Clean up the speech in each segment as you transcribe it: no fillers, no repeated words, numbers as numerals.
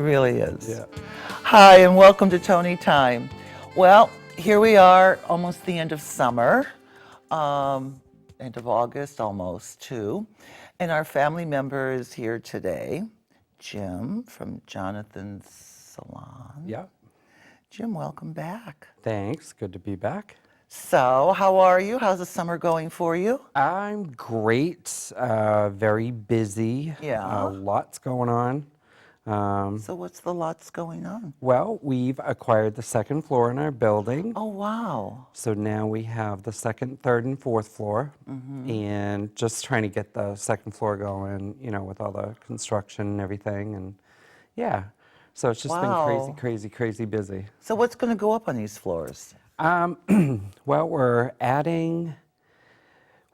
really is. Yeah. Hi, and welcome to Toni Time. Well, here we are, almost the end of summer, end of August almost, too. And our family member is here today, Jim from Jonathan's Salon. Yeah. Jim, welcome back. Thanks. Good to be back. So, how are you? How's the summer going for you? I'm great. Very busy. Yeah. Lots going on. So, what's the lots going on? Well, we've acquired the second floor in our building. Oh, wow. So now we have the second, third, and fourth floor. And just trying to get the second floor going, with all the construction and everything. And yeah. So it's just been crazy, Wow. crazy, crazy busy. So, what's going to go up on these floors? Well,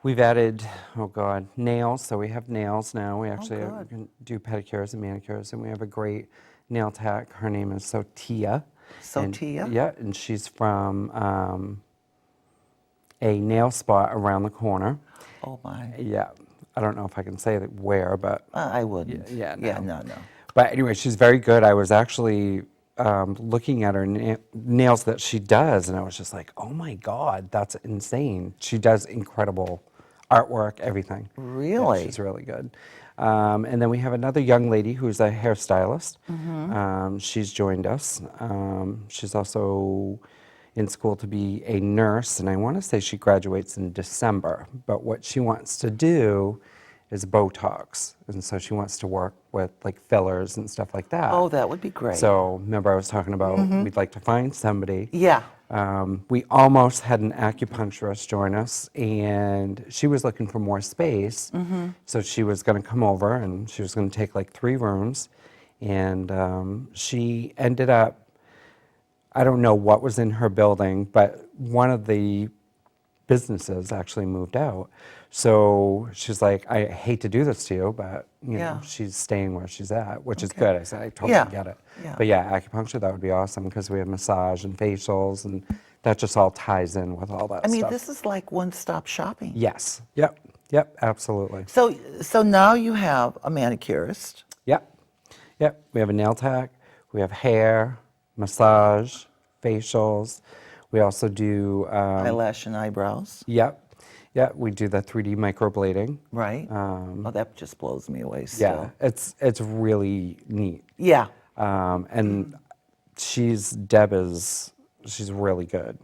we've added, nails. So we have nails now. We actually good. can do pedicures and manicures. And we have a great nail tech. Her name is Sotia. Sotia? Yeah, and she's from a nail spot around the corner. Oh, my. Yeah, I don't know if I can say that where, but I wouldn't. Yeah, Yeah, no. no. But anyway, she's very good. I was actually looking at her nails that she does, and I was just like, oh my God, that's insane. She does incredible artwork, everything. Really? Yeah, she's really good. And then we have another young lady who's a hairstylist. She's joined us. She's also in school to be a nurse, and I want to say she graduates in December. But what she wants to do is Botox, and so she wants to work with like fillers and stuff like that. Oh, that would be great. So remember I was talking about we'd like to find somebody. Yeah. We almost had an acupuncturist join us, and she was looking for more space. So she was going to come over, and she was going to take like 3 rooms, and she ended up, I don't know what was in her building, but one of the businesses actually moved out. So she's like, I hate to do this to you, but Yeah. she's staying where she's at, which is good. I said, I totally Yeah. get it. Yeah. But yeah, acupuncture, that would be awesome because we have massage and facials, and that just all ties in with all that I mean, stuff. this is like one-stop shopping. Yes. Yep, absolutely. So now you have a manicurist. Yep. We have a nail tech, we have hair, massage, facials. We also do Eyelash and eyebrows. Yep, we do the 3D microblading. Right. Oh, that just blows me away still. Yeah, it's really neat. Yeah. And Deb is really good.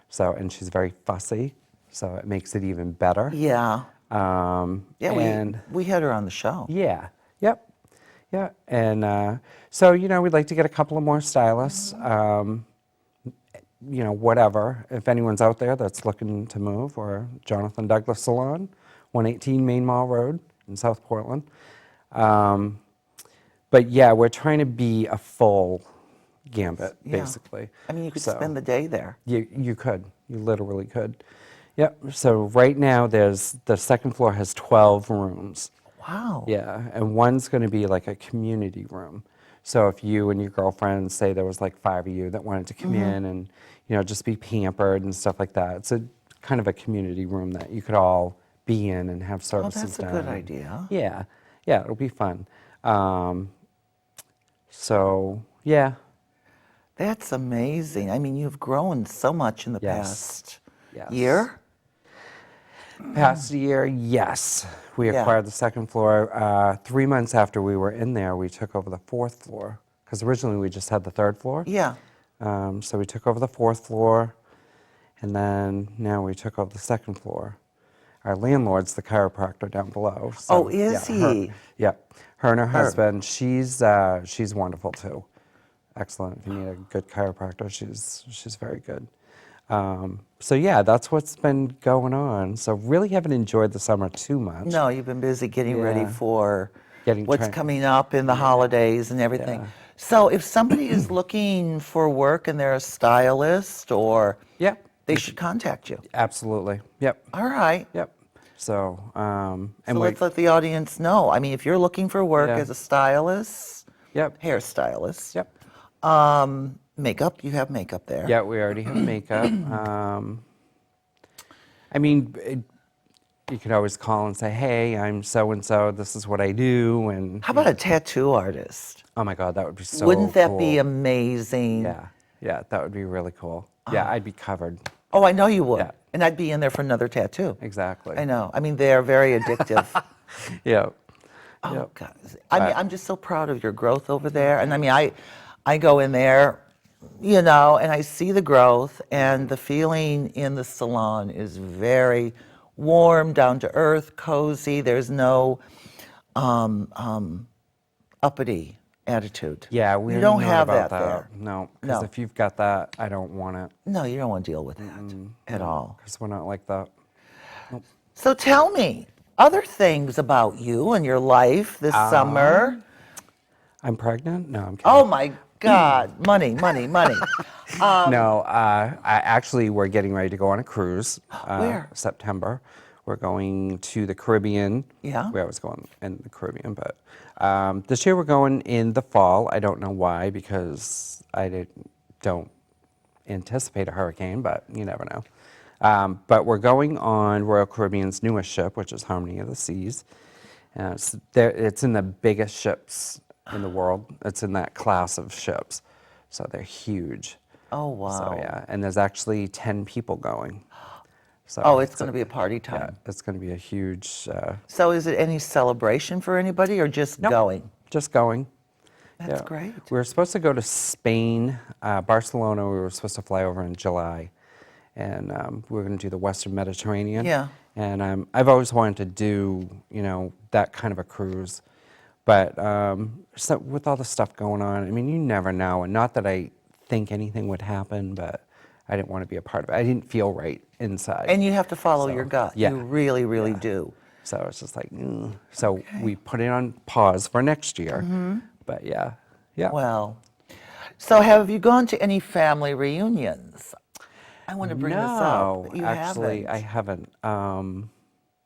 So, and she's very fussy, so it makes it even better. Yeah. And we had her on the show. yeah, and so we'd like to get a couple of more stylists. Whatever. If anyone's out there that's looking to move, or Jonathan Douglas Salon, 118 Maine Mall Road in South Portland. But yeah, we're trying to be a full gambit, Yeah. basically. I mean, you could So, spend the day there. You could. You literally could. Yep. So right now, the second floor has 12 rooms. Wow. Yeah, and one's going to be like a community room. So if you and your girlfriend, say there was like 5 of you that wanted to come in and just be pampered and stuff like that, it's a kind of a community room that you could all be in and have Oh, services that's a done. good idea. Yeah, it'll be fun. So yeah, That's amazing. I mean, you've grown so much in the Yes. past Yes. year. Past year, yes. We Yeah. acquired the second floor. 3 months after we were in there, we took over the fourth floor, because originally we just had the third floor. Yeah. So we took over the fourth floor, and then now we took over the second floor. Our landlord's the chiropractor down below. So, Oh, is yeah, he? Her and her husband. She's wonderful too. Excellent. If you need a good chiropractor, she's very good. So yeah, that's what's been going on. So really haven't enjoyed the summer too much. No, you've been busy getting ready Yeah. for Getting what's trained. coming up in the holidays and everything. Yeah. So if somebody is looking for work and they're a stylist, or Yep. they should contact you. Absolutely. Yep. All right. Yep. So, So let's let the audience know. I mean, if you're looking for work Yeah. as a stylist, Yep. hairstylist, Yep. makeup, you have makeup there. Yeah, we already have makeup. I mean, you could always call and say, hey, I'm so-and-so, this is what I do, and How about a tattoo artist? oh my God, that would be so Wouldn't that cool. be amazing? Yeah, yeah, that would be really cool. Yeah, I'd be covered. Oh, I know you would. Yeah. And I'd be in there for another tattoo. Exactly. I know. I mean, they're very addictive. Yeah. Oh, Yep. God. I mean, But- I'm just so proud of your growth over there. And I mean, I go in there, you know, and I see the growth, and the feeling in the salon is very warm, down to earth, cozy. There's no uppity attitude. Yeah, You we're don't not have about that there. No, because No. if you've got that, I don't want it. No, you don't want to deal with that at all. Because we're not like that. So tell me other things about you and your life this summer. I'm pregnant? No, I'm kidding. Oh my God, money, money, money. No, we're getting ready to go on a cruise. Where? September. We're going to the Caribbean. Yeah. We always go in the Caribbean, but this year we're going in the fall. I don't know why, because don't anticipate a hurricane, but you never know. But we're going on Royal Caribbean's newest ship, which is Harmony of the Seas. It's in the biggest ships in the world. It's in that class of ships, so they're huge. Oh wow. So yeah, and there's actually 10 people going. So Oh, it's going to be a party time. yeah, it's going to be a huge. So is it any celebration for anybody or just Nope, going? Just going. That's great. We were supposed to go to Spain, Barcelona. We were supposed to fly over in July, and we were going to do the Western Mediterranean. Yeah. And I've always wanted to do, that kind of a cruise, but so with all the stuff going on, I mean, you never know. And not that I think anything would happen, but I didn't want to be a part of it. I didn't feel right inside. And you have to follow your gut. yeah. You really, really do. So it's just like, So we put it on pause for next year. But yeah. Well, so have you gone to any family reunions? I want to bring this up. but You actually, haven't. I haven't.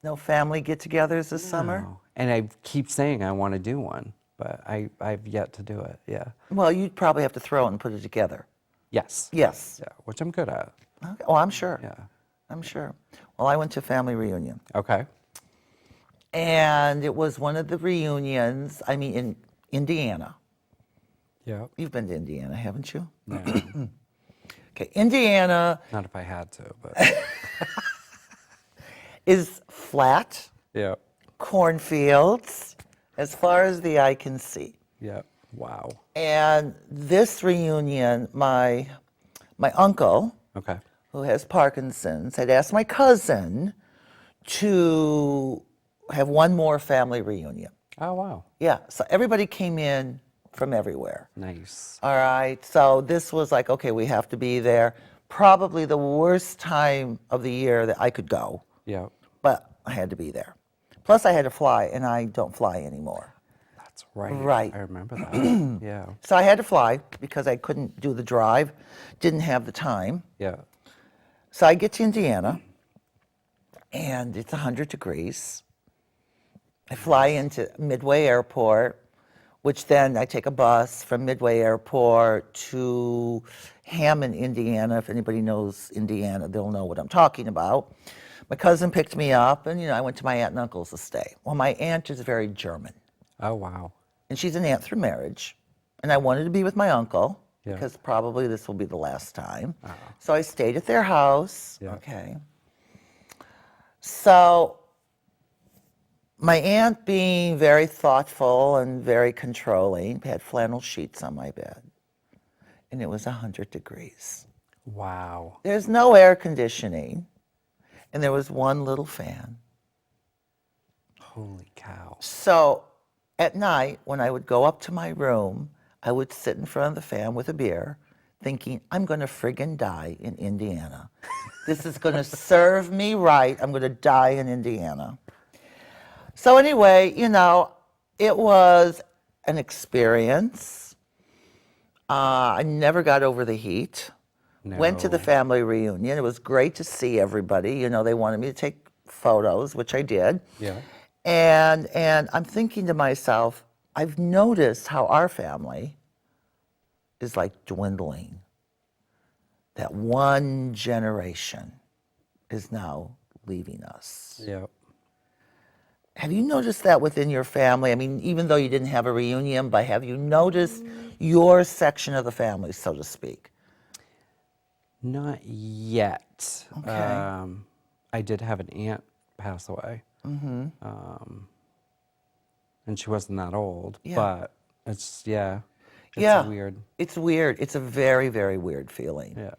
No family get-togethers this summer? No. And I keep saying I want to do one, but I've yet to do it. Yeah. Well, you'd probably have to throw it and put it together. Yes. Yes. Yeah, which I'm good at. Okay. Oh, I'm sure. Yeah. I'm sure. Well, I went to a family reunion. Okay. And it was one of the reunions, I mean, in Indiana. Yeah. You've been to Indiana, haven't you? No, Okay, Indiana not if I had to, but is flat, yeah. cornfields, as far as the eye can see. Yeah. Wow. And this reunion, my uncle, Okay. who has Parkinson's, had asked my cousin to have one more family reunion. Oh, wow. Yeah, so everybody came in from everywhere. Nice. All right, so this was like, okay, we have to be there. Probably the worst time of the year that I could go, Yeah. but I had to be there. Plus, I had to fly, and I don't fly anymore. That's right. Right. I remember that. Yeah. So I had to fly because I couldn't do the drive, didn't have the time. Yeah. So I get to Indiana, and it's 100 degrees. I fly into Midway Airport, which then I take a bus from Midway Airport to Hammond, Indiana. If anybody knows Indiana, they'll know what I'm talking about. My cousin picked me up, and I went to my aunt and uncle's to stay. Well, my aunt is very German, Oh, wow. and she's an aunt through marriage. And I wanted to be with my uncle Yeah. because probably this will be the last time. So I stayed at their house. Yeah. Okay. So my aunt, being very thoughtful and very controlling, had flannel sheets on my bed, and it was 100 degrees. Wow. There's no air conditioning, and there was one little fan. Holy cow. So at night, when I would go up to my room, I would sit in front of the fan with a beer, thinking, I'm going to friggin' die in Indiana. This is going to serve me right. I'm going to die in Indiana. So anyway, it was an experience. I never got over the heat. Went to the No. family reunion. It was great to see everybody. They wanted me to take photos, which I did. Yeah. And I'm thinking to myself, I've noticed how our family is like dwindling. That one generation is now leaving us. Yeah. Have you noticed that within your family? I mean, even though you didn't have a reunion, but have you noticed your section of the family, so to speak? Not yet. Okay. I did have an aunt pass away. And she wasn't that old, Yeah. but it's, yeah, it's Yeah. weird. It's weird. It's a very, very weird feeling. Yeah.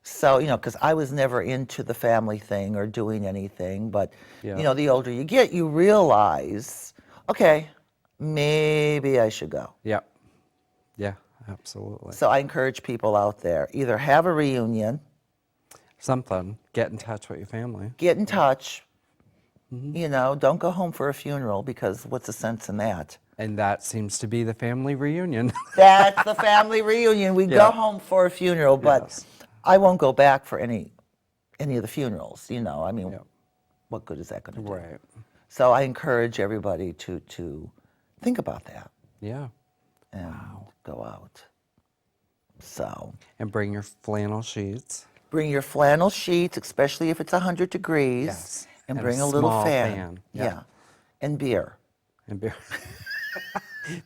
So, because I was never into the family thing or doing anything, but, Yeah. the older you get, you realize, okay, maybe I should go. Yep. Yeah, absolutely. So I encourage people out there, either have a reunion, Something. Get in touch with your family. get in touch, don't go home for a funeral because what's the sense in that? And that seems to be the family reunion. That's the family reunion. We go Yeah. home for a funeral, but Yes. I won't go back for any of the funerals, I mean, Yep. what good is that going to do? Right. So I encourage everybody to think about that Yeah. and go out. So And bring your flannel sheets. bring your flannel sheets, especially if it's 100 degrees, Yes. and And a bring a little small fan. fan. Yeah. Yeah. And beer. And beer.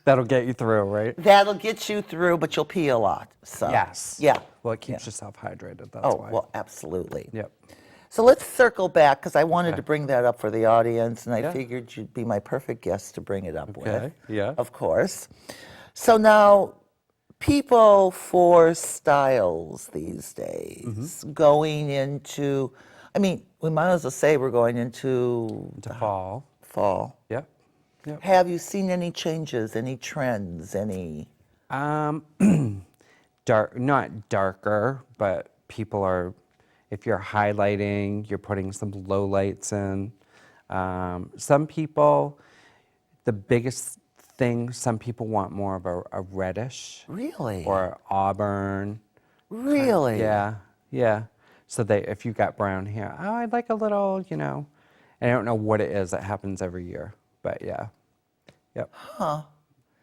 That'll get you through, right? That'll get you through, but you'll pee a lot. So Yes. yeah. Well, it keeps yourself hydrated. That's Oh, why. well, absolutely. Yep. So let's circle back because I wanted to bring that up for the audience, and I Yeah. figured you'd be my perfect guest to bring it up Okay, with. yeah. Of course. So now, people for styles these days Mm-hmm. going into, I mean, we might as well say we're going into To fall. fall. Yep. Yep. Have you seen any changes, any trends, any? Not darker, but people are, if you're highlighting, you're putting some low lights in. Some people, the biggest thing, some people want more of a reddish Really? or auburn. Really? Yeah, yeah. So if you got brown hair, oh, I'd like a little, and I don't know what it is that happens every year, but yeah. Yep. Huh.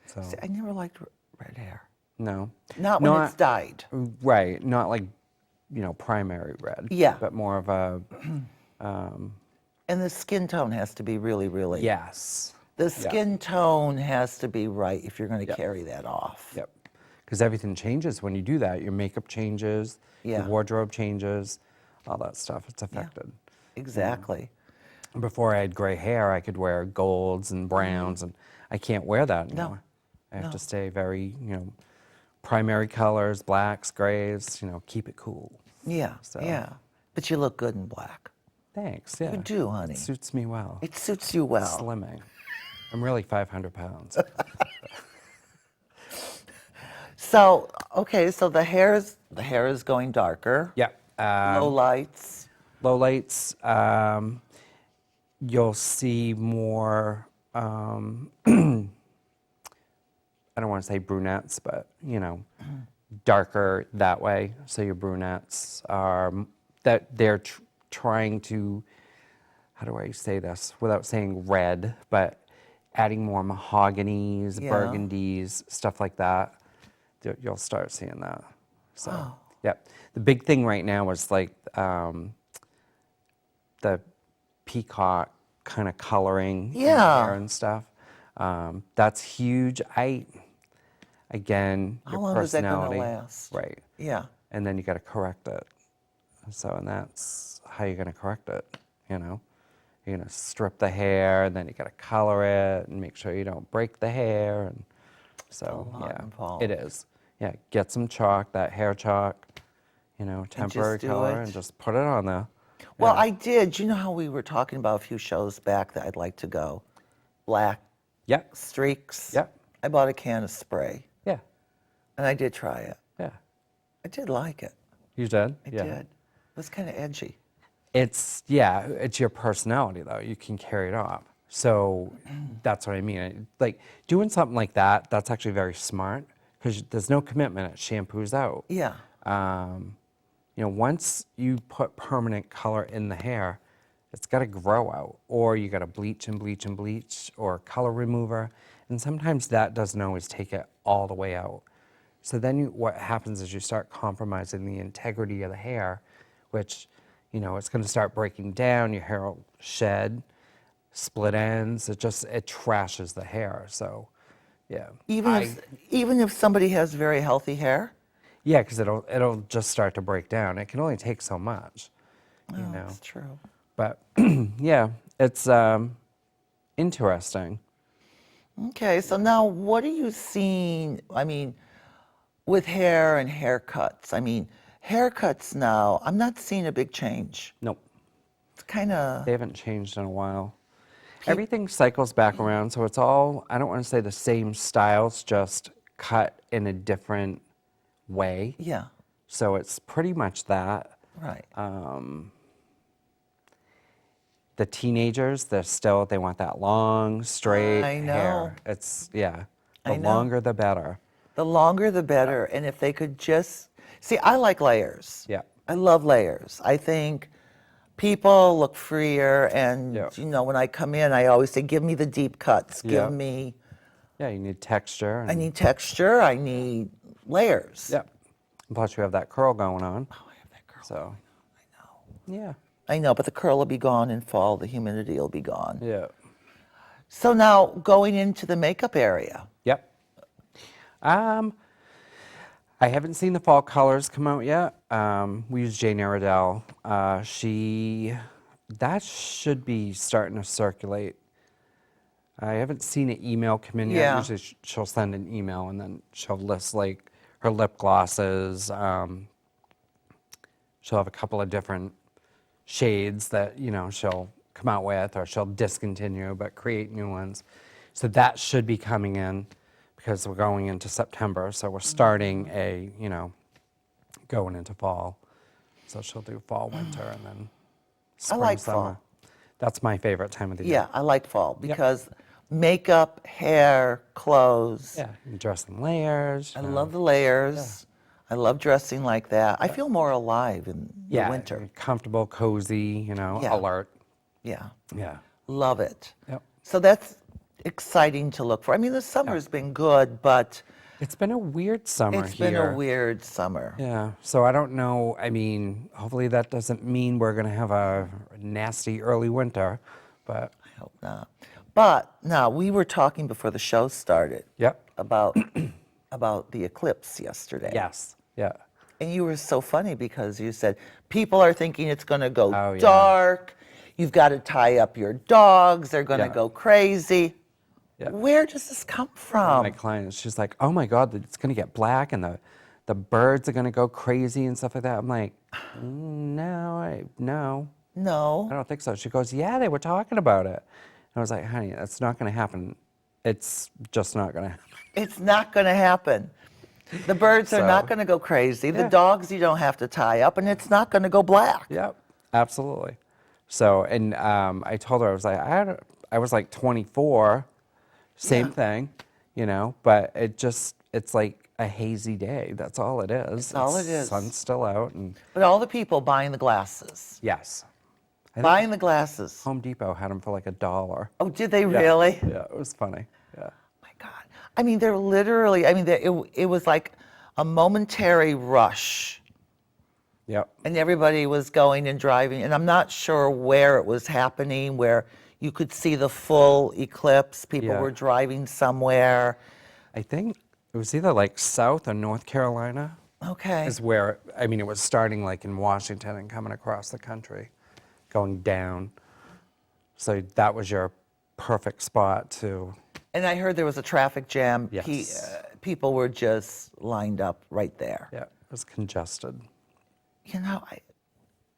So, See, I never liked red hair. no. Not when it's dyed. Right, not like, primary red. Yeah. But more of a, And the skin tone has to be really, really. yes. The skin tone has to be right if you're going to Yep. carry that off. Yep. Because everything changes when you do that. Your makeup changes, Yeah. your wardrobe changes, all that stuff. It's affected. Exactly. Before I had gray hair, I could wear golds and browns, and I can't wear that anymore. I have to stay very, primary colors, blacks, grays, keep it cool. Yeah. So- Yeah. But you look good in black. Thanks, yeah. You do, honey. It suits me well. It suits you well. Slimming. I'm really 500 pounds. So, okay, so the hair is going darker. Yeah. Low lights. Low lights, you'll see more, I don't want to say brunettes, but, darker that way. So your brunettes are, that they're trying to, how do I say this without saying red, but adding more mahoganies, Yeah. burgundies, stuff like that. You'll start seeing that. So, yeah. The big thing right now is like the peacock kind of coloring in the Yeah. hair and stuff. That's huge. Again, How your long is that gonna personality. last? Right. Yeah. And then you got to correct it. So, and that's how you're going to correct it, You're going to strip the hair, and then you got to color it and make sure you don't break the hair. And so, a lot yeah, involved. it is. Yeah, get some chalk, that hair chalk, temporary do color, it. and just put it on there. Well, I did. You know how we were talking about a few shows back that I'd like to go? Black Yep, streaks. yep, I bought a can of spray, yeah, and I did try it. yeah. I did like it. You did? I Yeah. did. It was kind of edgy. It's your personality though. You can carry it off. So that's what I mean. Like doing something like that, that's actually very smart because there's no commitment. It shampoos out. Yeah. Once you put permanent color in the hair, it's got to grow out, or you got to bleach and bleach and bleach, or color remover, and sometimes that doesn't always take it all the way out. So then what happens is you start compromising the integrity of the hair, which, it's going to start breaking down, your hair will shed, split ends. It trashes the hair. So, yeah. Even if somebody has very healthy hair? Yeah, because it'll just start to break down. It can only take so much, you Oh, know. that's true. But yeah, it's interesting. Okay, so now what are you seeing? I mean, with hair and haircuts. I mean, haircuts now, I'm not seeing a big change. Nope, It's kind of, they haven't changed in a while. Everything cycles back around, so it's all, I don't want to say the same styles, just cut in a different way. yeah, So it's pretty much that. right. The teenagers, they want that long, straight I know. hair. It's, yeah, the I know. longer the better. The longer the better. And if they could just see, I like layers. Yeah. I love layers. I think people look freer. And, Yeah. you know, when I come in, I always say, give me the deep cuts. Yeah. Give me, Yeah, you need texture. I And, need texture. I need layers. yeah. And plus you have that curl going on. Oh, I have that curl. So, yeah. I know, but the curl will be gone in fall. The humidity will be gone. Yeah. So now going into the makeup area. Yep. I haven't seen the fall colors come out yet. We use Jane Iredell. That should be starting to circulate. I haven't seen an email come in yet. Yeah. Usually she'll send an email and then she'll list like her lip glosses. She'll have a couple of different shades that, you know, she'll come out with, or she'll discontinue but create new ones. So that should be coming in because we're going into September. So we're starting going into fall. So she'll do fall, winter, and then spring, like summer. fall. That's my favorite time of the year. Yeah, I like fall because makeup, hair, clothes. Yeah, you dress in layers. I love the layers. I love dressing like that. I feel more alive in the winter. You're comfortable, cozy, Yeah. alert. Yeah, Yeah. love it. Yep. So that's exciting to look for. I mean, the summer's been good, but It's been a weird summer it's here. been a weird summer. Yeah, so I don't know. I mean, hopefully that doesn't mean we're going to have a nasty early winter, but I hope not. But now we were talking before the show started yep. about about the eclipse yesterday. Yes. Yeah. And you were so funny because you said people are thinking it's going to go Oh, yeah. dark. You've got to tie up your dogs. They're going to Yeah. go crazy. Yeah. Where does this come My from? client, she's like, "Oh my God, it's going to get black and the birds are going to go crazy and stuff like that." I'm like, "No, I No, don't think so." She goes, "Yeah, they were talking about it." And I was like, "Honey, that's not going to happen. It's just not going to happen." it's not going to happen. The birds are not So- going to go crazy. The Yeah. dogs you don't have to tie up, and it's not going to go black. Yep, absolutely. So, and I told her, I was like, I was like 24, same Yeah. thing, but it's like a hazy day. That's all it is. all it is. Sun's still out, and But all the people buying the glasses, yes. I think buying the glasses. Home Depot had them for like $1. Oh, did they Yeah, really? Yeah, it was funny. Yeah. My God. I mean, they're literally, I mean, it was like a momentary rush. Yep. And everybody was going and driving, and I'm not sure where it was happening, where you could see the full eclipse. People Yeah. were driving somewhere. I think it was either like South or North Carolina Okay. is where, I mean, it was starting like in Washington and coming across the country, going down. So that was your perfect spot to, And I heard there was a traffic jam. Yes. People were just lined up right there. yeah, it was congested.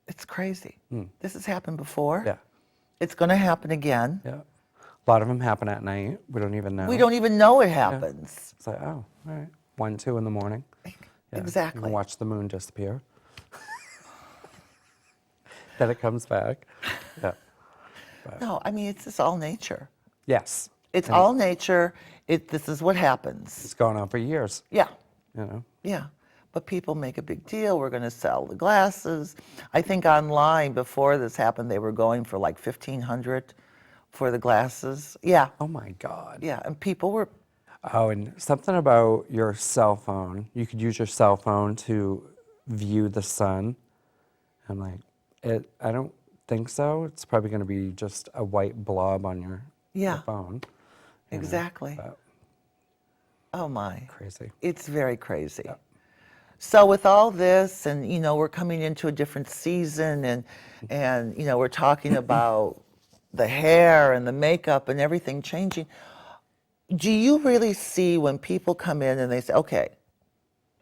It's crazy. This has happened before. Yeah, It's going to happen again. yeah. A lot of them happen at night. We don't even know. We don't even know it happens. It's like, oh, all right. 1, 2 in the morning. Yeah, You Exactly. can watch the moon disappear. Then it comes back. Yeah. No, I mean, it's just all nature. Yes. It's And all nature. This is what happens. It's gone on for years, Yeah. you know. Yeah, but people make a big deal. We're going to sell the glasses. I think online before this happened, they were going for like 1,500 for the glasses. Yeah, Oh my God. yeah, and people were. Oh, and something about your cell phone. You could use your cell phone to view the sun. I'm like, I don't think so. It's probably going to be just a white blob on your Yeah, phone. You know, exactly. but Oh my. crazy. It's very crazy. Yep. So with all this, and we're coming into a different season, and we're talking about the hair and the makeup and everything changing. Do you really see when people come in and they say, "Okay,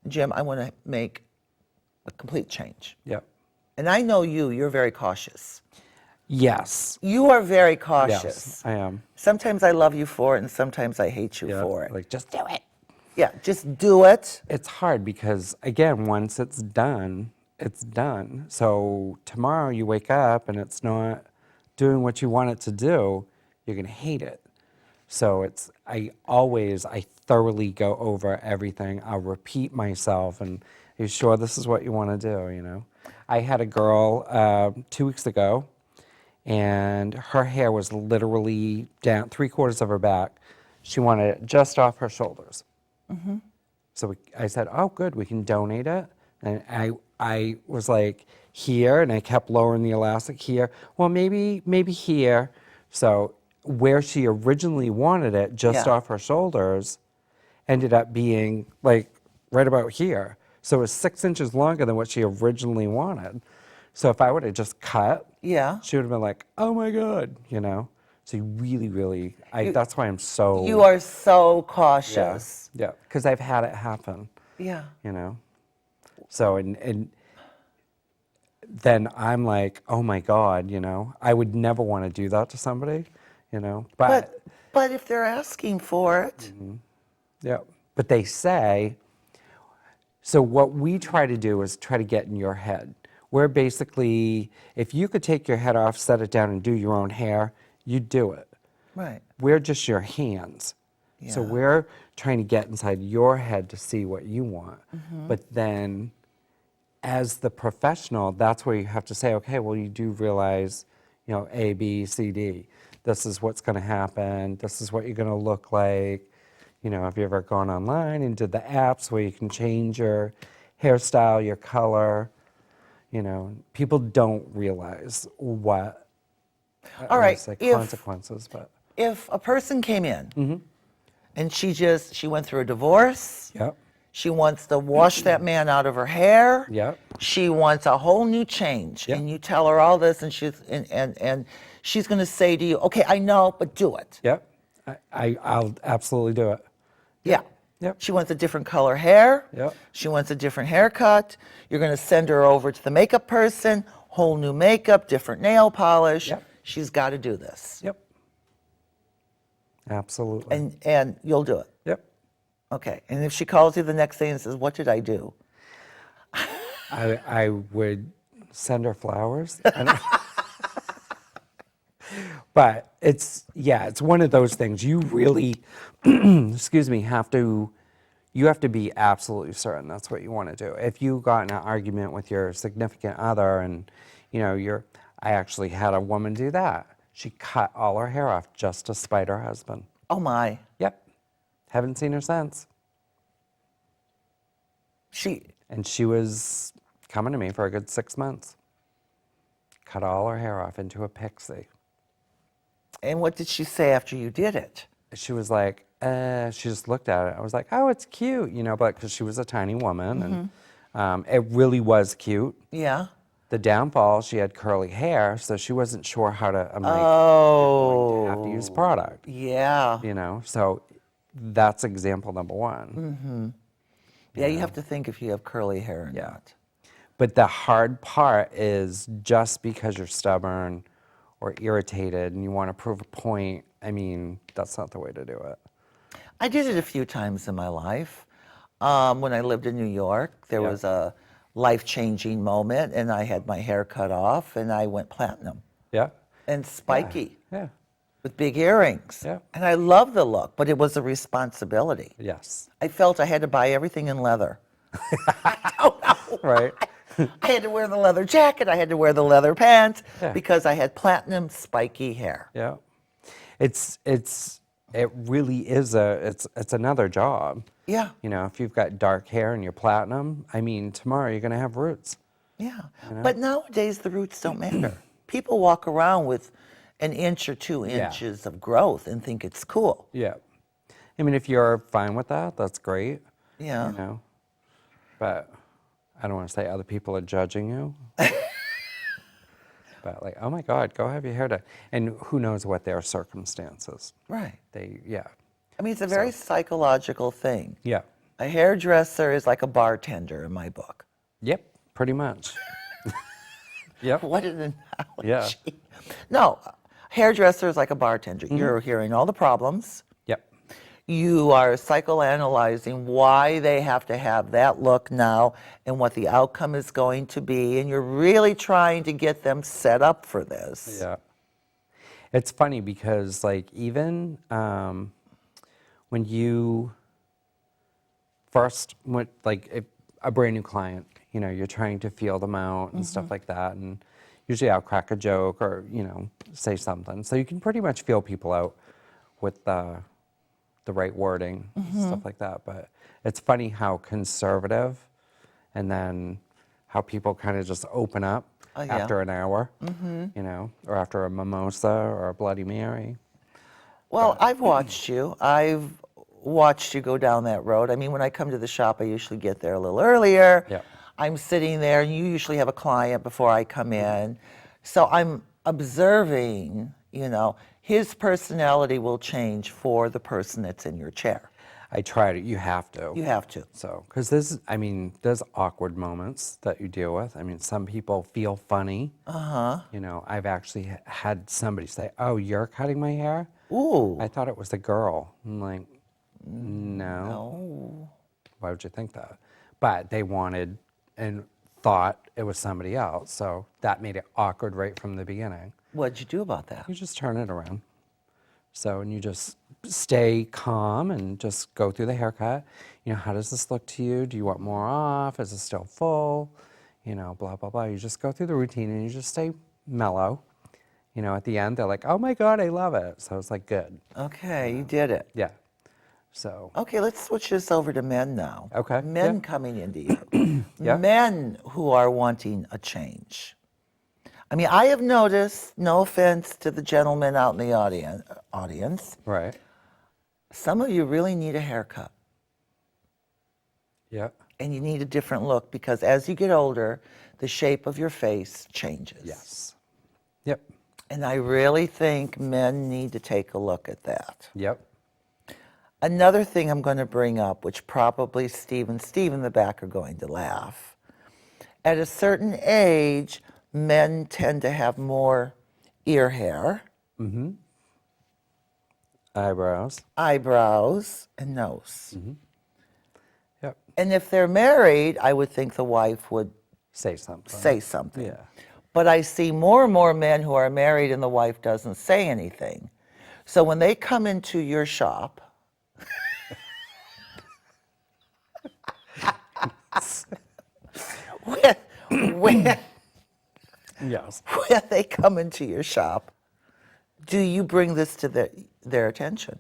Jim, I want to make a complete change," Yep. and I know you're very cautious. Yes. You are very Yes, cautious. I am. Sometimes I love you for it, and sometimes I hate you Yeah. for it. Like, just do it. Yeah, just do it. It's hard because, again, once it's done, it's done. So tomorrow you wake up and it's not doing what you want it to do, you're going to hate it. So I thoroughly go over everything. I'll repeat myself and, are you sure this is what you want to do, I had a girl 2 weeks ago, and her hair was literally down 3/4 of her back. She wanted it just off her shoulders. So I said, "Oh, good, we can donate it." And I was like, "Here," and I kept lowering the elastic here. Well, maybe here. So where she originally wanted it, just Yeah. off her shoulders, ended up being like right about here. So it was 6 inches longer than what she originally wanted. So if I would have just cut, Yeah. she would have been like, "Oh my God." So you really, really, that's why I'm so. You are so Yeah, cautious. yeah, because I've had it happen, Yeah. you know. So and then I'm like, oh my God, I would never want to do that to somebody. But if they're asking for it, Yeah, but they say. So what we try to do is try to get in your head. We're basically, if you could take your head off, set it down, and do your own hair, you'd do it. right. We're just your hands. So Yeah. we're trying to get inside your head to see what you want. But then as the professional, that's where you have to say, okay, well, you do realize, A, B, C, D. This is what's going to happen. This is what you're going to look like. Have you ever gone online and did the apps where you can change your hairstyle, your color? People don't realize what, I All don't want right. to say If consequences, but if a person came in and she went through a divorce, yep, she wants to wash that man out of her hair. yep, She wants a whole new change. Yep. And you tell her all this, and she's going to say to you, "Okay, I know, but do it." yep. I'll absolutely do it. Yeah. Yep. She wants a different color hair. Yep. She wants a different haircut. You're going to send her over to the makeup person, whole new makeup, different nail polish. Yep. She's got to do this. Yep. Absolutely. And you'll do it. Yep. Okay. And if she calls you the next day and says, "What did I do?" I would send her flowers. But it's one of those things. You really, excuse me, you have to be absolutely certain that's what you want to do. If you got in an argument with your significant other and, I actually had a woman do that. She cut all her hair off just to spite her husband. Oh my. Yep. Haven't seen her since. And she was coming to me for a good 6 months. Cut all her hair off into a pixie. And what did she say after you did it? She was like, she just looked at it. I was like, oh, it's cute, but because she was a tiny woman, and it really was cute. Yeah. The downfall, she had curly hair, so she wasn't sure how to. I'm like, Oh. you're going to have to use product. Yeah. So that's example number one. Yeah, you have to think if you have curly hair or not. But the hard part is just because you're stubborn or irritated and you want to prove a point, that's not the way to do it. I did it a few times in my life. When I lived in New York, there was a life-changing moment, and I had my hair cut off, and I went platinum Yeah? and spiky Yeah. with big earrings. Yeah. And I loved the look, but it was a responsibility. Yes. I felt I had to buy everything in leather. I don't know. Right? I had to wear the leather jacket. I had to wear the leather pants Yeah. because I had platinum spiky hair. Yeah. It really is it's another job. Yeah. If you've got dark hair and you're platinum, tomorrow you're going to have roots. Yeah. But nowadays the roots don't matter. people walk around with an inch or 2 inches of growth and think it's cool. Yeah. I mean, if you're fine with that, that's great. Yeah. You know, but I don't want to say other people are judging you. But like, oh my God, go have your hair done. And who knows what their circumstances. Right. Yeah. I mean, it's a very psychological thing. Yeah. A hairdresser is like a bartender in my book. Yep, pretty much. Yep. What an analogy. Yeah. No, hairdresser is like a bartender. You're hearing all the problems. Yep. You are psychoanalyzing why they have to have that look now and what the outcome is going to be. And you're really trying to get them set up for this. Yeah. It's funny because, like, even when you first went, like, if a brand new client, you know, you're trying to feel them out and stuff like that. And usually I'll crack a joke or, you know, say something. So you can pretty much feel people out with the right wording, stuff like that. But it's funny how conservative and then how people kind of just open up after an hour, you know, or after a mimosa or a Bloody Mary. Well, I've watched you. I've watched you go down that road. I mean, when I come to the shop, I usually get there a little earlier. Yeah. I'm sitting there, and you usually have a client before I come in. So I'm observing, you know, his personality will change for the person that's in your chair. I tried it. You have to. You have to. So, because there's awkward moments that you deal with. I mean, some people feel funny. You know, I've actually had somebody say, "Oh, you're cutting my hair?" Ooh. I thought it was the girl. I'm like, no. No. Why would you think that? But they wanted and thought it was somebody else. So that made it awkward right from the beginning. What'd you do about that? You just turn it around. So, and you just stay calm and just go through the haircut. You know, how does this look to you? Do you want more off? Is it still full? You know, blah, blah, blah. You just go through the routine and you just stay mellow. You know, at the end, they're like, oh my God, I love it. So it's like, good. Okay, you did it. Yeah. So, Okay, let's switch this over to men now. Okay, Men yeah. coming into you. Yeah. Men who are wanting a change. I mean, I have noticed, no offense to the gentlemen out in the audience, right. some of you really need a haircut Yeah. and you need a different look because as you get older, the shape of your face changes. Yes. Yep. And I really think men need to take a look at that. Yep. Another thing I'm going to bring up, which probably Steve in the back are going to laugh. At a certain age, men tend to have more ear hair, eyebrows, and nose. Yep. And if they're married, I would think the wife would Say something. say something. Yeah. But I see more and more men who are married and the wife doesn't say anything. So when they come into your shop, when Yes. they come into your shop, do you bring this to their attention?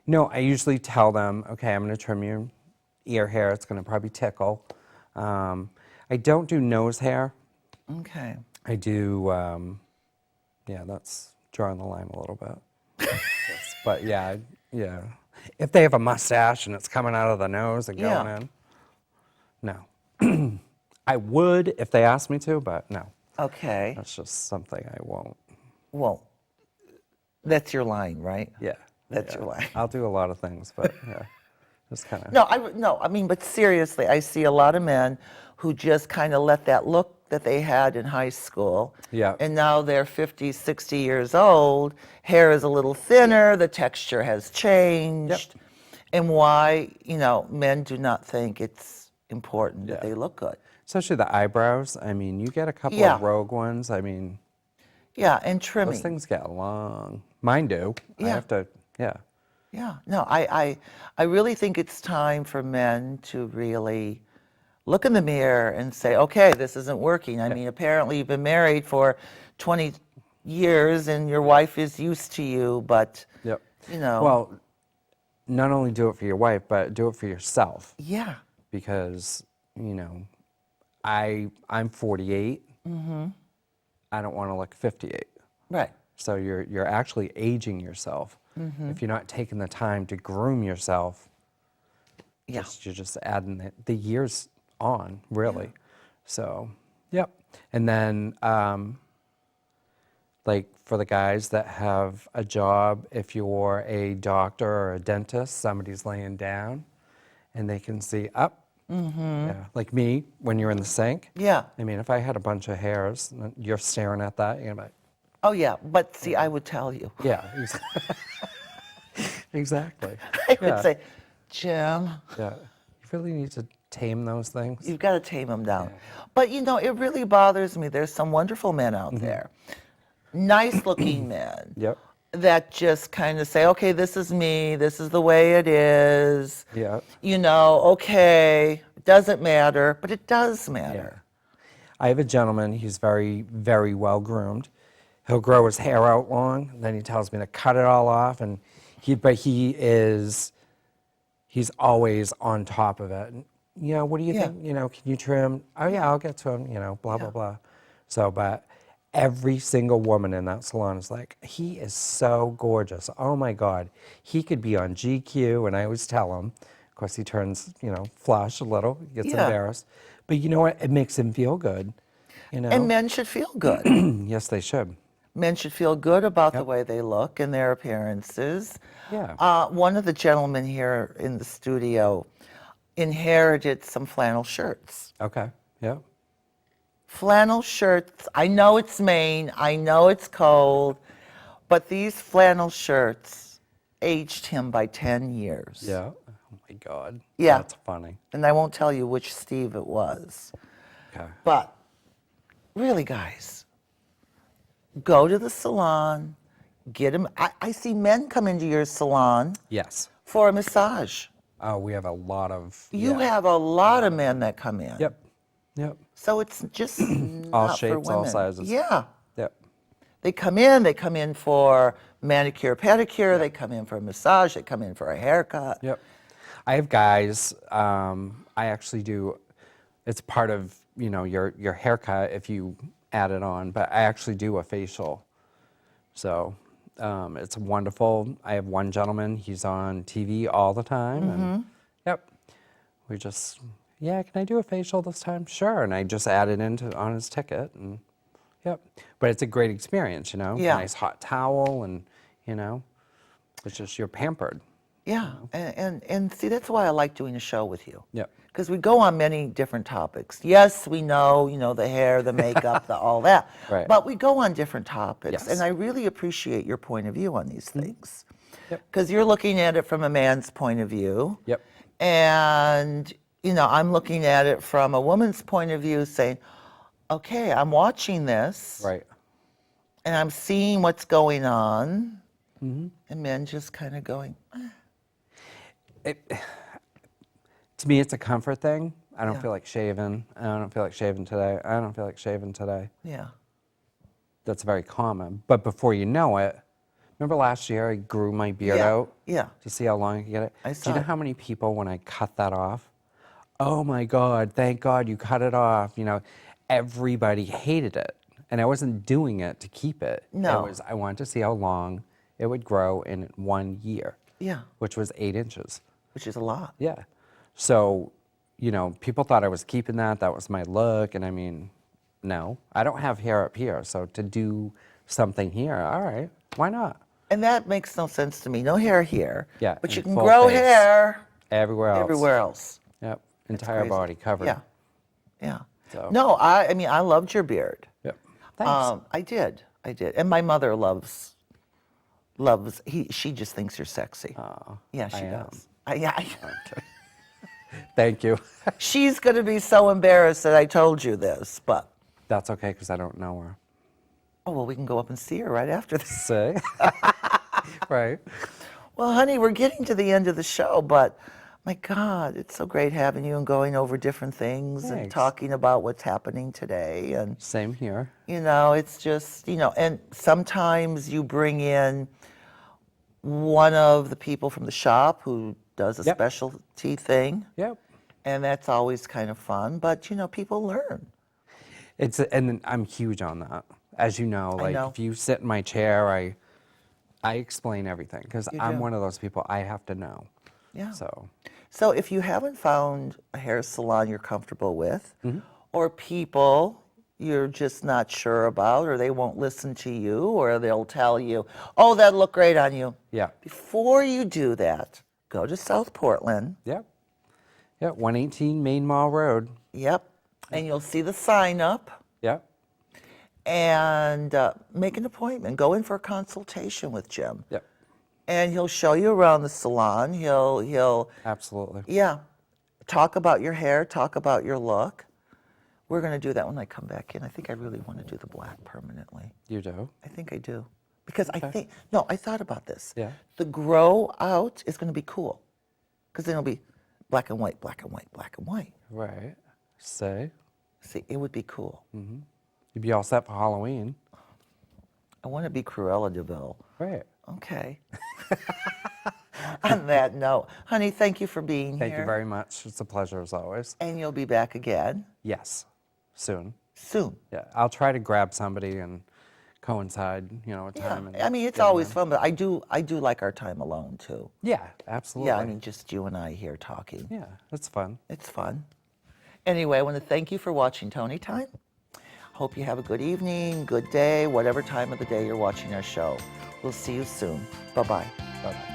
No, I usually tell them, okay, I'm going to trim your ear hair. It's going to probably tickle. I don't do nose hair. Okay. I do, yeah, that's drawing the line a little bit. Yes, but yeah. If they have a mustache and it's coming out of the nose and going in, no. I would if they asked me to, but no. Okay. That's just something I won't. Well, that's your line, right? Yeah. That's your line. I'll do a lot of things, but yeah, just kind of. No, I mean, but seriously, I see a lot of men who just kind of let that look that they had in high school. Yeah. And now they're 50, 60 years old, hair is a little thinner, the texture has changed. And why, men do not think it's important that they look good. Especially the eyebrows. I mean, you get a couple Yeah. of rogue ones. I mean, Yeah, and trimming. those things get long. Mine do. I Yeah. have to, yeah. Yeah, no, I really think it's time for men to really look in the mirror and say, okay, this isn't working. I mean, apparently you've been married for 20 years and your wife is used to you, but, Yep. Well, not only do it for your wife, but do it for yourself. yeah, Because, I'm 48. I don't want to look 58. Right. So you're actually aging yourself. If you're not taking the time to groom yourself, Yeah. you're just adding the years on, really. So, yep. And then, like for the guys that have a job, if you're a doctor or a dentist, somebody's laying down and they can see up. Yeah, like me when you're in the sink. Yeah. I mean, if I had a bunch of hairs, and you're staring at that, you're like, Oh, yeah. But see, I would tell you. yeah, exactly. I would Yeah, say, Jim, yeah. You really need to tame those things. you've got to tame them down. But it really bothers me. There's some wonderful men out there, nice looking men, Yep. that just kind of say, okay, this is me, this is the way it is. Yeah. Okay, it doesn't matter, but it does matter. I have a gentleman, he's very, very well groomed. He'll grow his hair out long, and then he tells me to cut it all off, and he's always on top of it. And, what do you Yeah. think? Can you trim? Oh yeah, I'll get to him, blah, blah, blah. So, but every single woman in that salon is like, he is so gorgeous. Oh my God. He could be on GQ, and I always tell him, of course he turns, flush a little, gets Yeah. embarrassed. But you know what? It makes him feel good, And men should feel good. Yes, they should. Men should feel good about the way they look and their appearances. Yeah. One of the gentlemen here in the studio inherited some flannel shirts. Okay. Yeah. Flannel shirts, I know it's Maine, I know it's cold, but these flannel shirts aged him by 10 years. Yeah. Oh my God. Yeah. That's funny. And I won't tell you which Steve it was. Okay. But really, guys, go to the salon, get them. I see men come into your salon Yes. for a massage. Oh, we have a lot of. You yeah. have a lot of men that come in. Yep. Yep. So it's just All not for shapes, all women. sizes. Yeah. Yep. They come in for manicure, pedicure, they come in for a massage, they come in for a haircut. Yep. I have guys, I actually do, it's part of, your haircut if you add it on, but I actually do a facial. So it's wonderful. I have one gentleman, he's on TV all the time. And yep. We just, yeah, can I do a facial this time? Sure. And I just add it on his ticket. And yep. But it's a great experience, Yeah. Nice hot towel and, it's just, you're pampered. Yeah, and see, that's why I like doing a show with you. Yep. Because we go on many different topics. Yes, we know, the hair, the makeup, all that. Right. But we go on different topics. Yes. And I really appreciate your point of view on these things. Yep. Because you're looking at it from a man's point of view. Yep. And, I'm looking at it from a woman's point of view saying, okay, I'm watching this. Right. And I'm seeing what's going on. And men just kind of going, To me, it's a comfort thing. I don't Yeah. feel like shaving. I don't feel like shaving today. I don't feel like shaving today. yeah. That's very common. But before you know it, remember last year I grew my beard Yeah, out yeah. to see how long I could get it? I Do saw you know it. how many people, when I cut that off, oh my God, thank God you cut it off. Everybody hated it. And I wasn't doing it to keep it. No. I wanted to see how long it would grow in 1 year. Yeah. Which was 8 inches. Which is a lot. Yeah. So, people thought I was keeping that. That was my look. And I mean, no, I don't have hair up here. So to do something here, all right, why not? And that makes no sense to me. No hair here. Yeah, But you and can full grow face. hair Everywhere else. everywhere else. Yep. Entire Crazy. body covered. Yeah. Yeah. So- No, I mean, I loved your beard. Yep. Thanks. I did. And my mother she just thinks you're sexy. Aw, Yeah, she I am. does. Thank you. She's going to be so embarrassed that I told you this, but, That's okay because I don't know her. oh, well, we can go up and see her right after this. See? Right. Well, honey, we're getting to the end of the show, but my God, it's so great having you and going over different things and Thanks. talking about what's happening today. And, Same here. it's just, and sometimes you bring in one of the people from the shop who does a Yep. specialty thing, Yep. and that's always kind of fun. But, people learn. And I'm huge on that. as you know, like know. if you sit in my chair, I explain everything because You I'm do. one of those people I have to know. Yeah. So, So if you haven't found a hair salon you're comfortable with, Mm-hmm. or people you're just not sure about, or they won't listen to you, or they'll tell you, oh, that'd look great on you. yeah. Before you do that, go to South Portland. Yep. Yep. 118 Maine Mall Road. Yep. And you'll see the sign up Yep. and make an appointment. Go in for a consultation with Jim. Yep. And he'll show you around the salon. He'll Absolutely. yeah, talk about your hair, talk about your look. We're going to do that when I come back in. I think I really want to do the black permanently. You do? I think I do. Because I think, no, I thought about this. Yeah. The grow out is going to be cool. Because then it'll be black and white, black and white, black and white. Right. Say. See, it would be cool. You'd be all set for Halloween. I want to be Cruella DeVille. Right. Okay. On that note, honey, thank you for being Thank here. you very much. It's a pleasure as always. And you'll be back again Yes. Soon. soon. Yeah. I'll try to grab somebody and coincide, a Yeah, time. And I mean, it's get 'em always in. fun, but I do like our time alone too. Yeah, absolutely. Yeah, I mean, just you and I here talking. Yeah, it's fun. It's fun. Anyway, I want to thank you for watching Toni Time. Hope you have a good evening, good day, whatever time of the day you're watching our show. We'll see you soon. Bye-bye. Bye-bye.